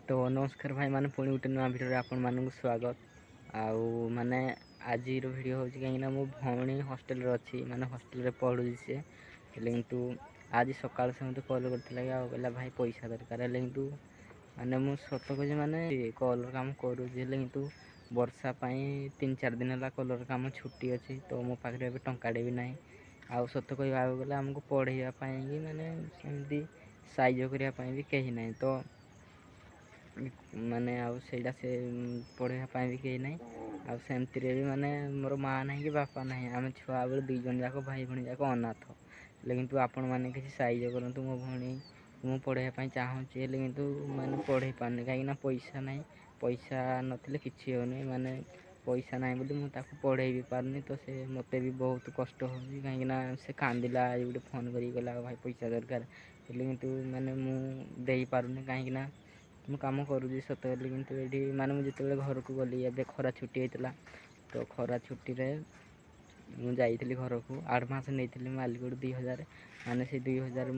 तो नमस्कार भाई मैंने पुणी गोटे नुआ भिडियो आपण मानक स्वागत आउ माने आज भिडियो हूँ कहीं मो भौणी हॉस्टल अच्छी माने हॉस्टल पढ़ुची सी किंतु आज सकाल से मत कॉल कर भाई पैसा दरकार किंतु माने मु सत कह माने कलर काम करुँचे किंतु वर्षा 3-4 दिन है कलर काम छुट्टी अच्छी तो मो पाखे टंकाटे भी ना आउ सत कह गला आमको पढ़ाई माने सेमती साइज करने भी कहीं ना तो माने आउ से पढ़ाई भी कहीं ना आमती भी माने मोर माँ ना कि बापा ना आम छुआ बेलू 2 जन जाक भाई भाई जाक अनाथ किंतु आपण मैंने किसी साइज करूँ मो भौणी मु पढ़ाई चाहूँ किंतु माने पढ़े पारनी कहीं पैसा ना पैसा नथिले किसी होनी माने पैसा ना बोली मुझे पढ़े भी पारनी तो से मत भी बहुत कष्ट हो कहीं से कांदिला गोटे फोन कर गला भाई पैसा दरकार किंतु माने मुझे पारुनी कहीं मु कम करुँगी सत किंतु ये माने मुझे घर को गली ए खरा छुट्टी होता तो खरा छुट्टी रे मुझे घर को आडभांस नहीं मालिक 2000 माने से 2000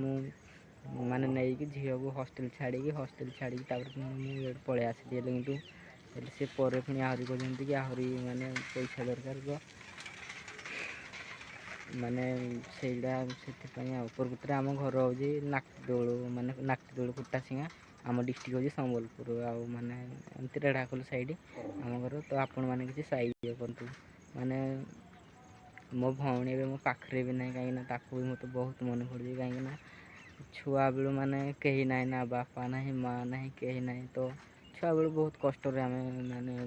माने नहीं कि झील को हॉस्टल छाड़ी मुझे पलि आसी किंतु सी पुणी आहरी कहते कि आहरी माने पैसा दरकार तो माने से प्रकृति आम घर हूँ नाकदोल माने नाकदोल कुटासिंगा आम डिस्ट्रिक्ट हूँ संबलपुर आउ माने एमती रेढ़ाखोल साइड आम घर तो आपण मैंने किसी साइज करूँ माने मो भौणी मो पाखे भी ना कहीं भी मत बहुत मन पड़े कहीं छुआ बेलू माने कहीं ना ना बापा ना माँ ना कहीं ना तो छुआ बेलू बहुत कष्ट आम माने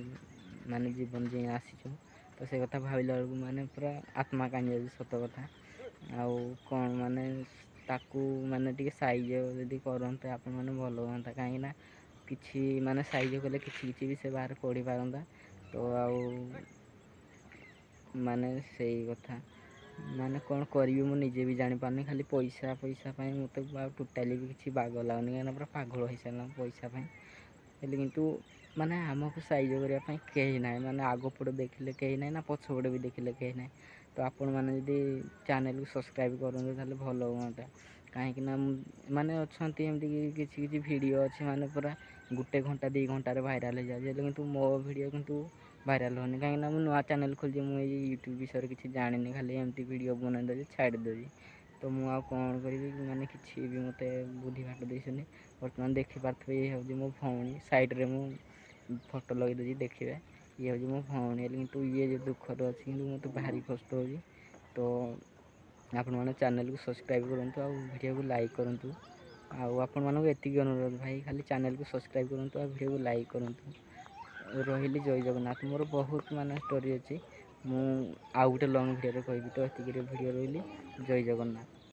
माने जीवन जी आसीचु तो से कथा भाविला बेलू माने पूरा आत्मा कांदी जाए सत कथा आउ कौन माने ताकू माने टिके साइज जदि करते आप मैंने भल हाँ कहीं किसी माने साइज कले किसी भी से बाहर पढ़ी पारता तो आउ माने से कथा माने कौन करी मुझे भी जानी पारनी खाली पैसा पैसा मत टोटाली भी किसी बाग लगुनि कहीं पूरा पागल हो सारा पैसा किंतु माने आमको साइज करने कहीं ना माने आग पट देखिले कहीं ना पछपटे भी देखिले कहीं ना तो आपण मैंने जदि चैनल को सब्सक्राइब करें भल हाँ कहीं माने अच्छा एमती किसी वीडियो अच्छे माने पूरा 1 घंटा 2 घंटे भाइराल हो जाए किंतु मो वीडियो किंतु भाइराल होनी कहीं नुआ चैनल खोलि मुझे यूट्यूब विषय किसी जानी खाली एमती वीडियो बना दे छाड़ देवी तो मुझे कौन करी माने किसी भी मत बुद्धि भाट देनी बर्तमान देखिपे ये हूँ मो भौणी साइड्रे मु फोटो लगे दूसरी देखिए ये हूँ मो भौणी किंतु ये जो दुखद अच्छी कि मत भारी कष्ट हो तो आपण मैंने चैनल को सब्सक्राइब करूँ आ वीडियो को लाइक करूँ आपण मानक एतिक अनुरोध भाई खाली चैनल को सब्सक्राइब करूँ आ वीडियो को लाइक करूँ रही जय जगन्नाथ मोर बहुत माने स्टोरी अच्छी मु आउ गोटे लंग वीडियो कहबी तो ये वीडियो रही जय जगन्नाथ।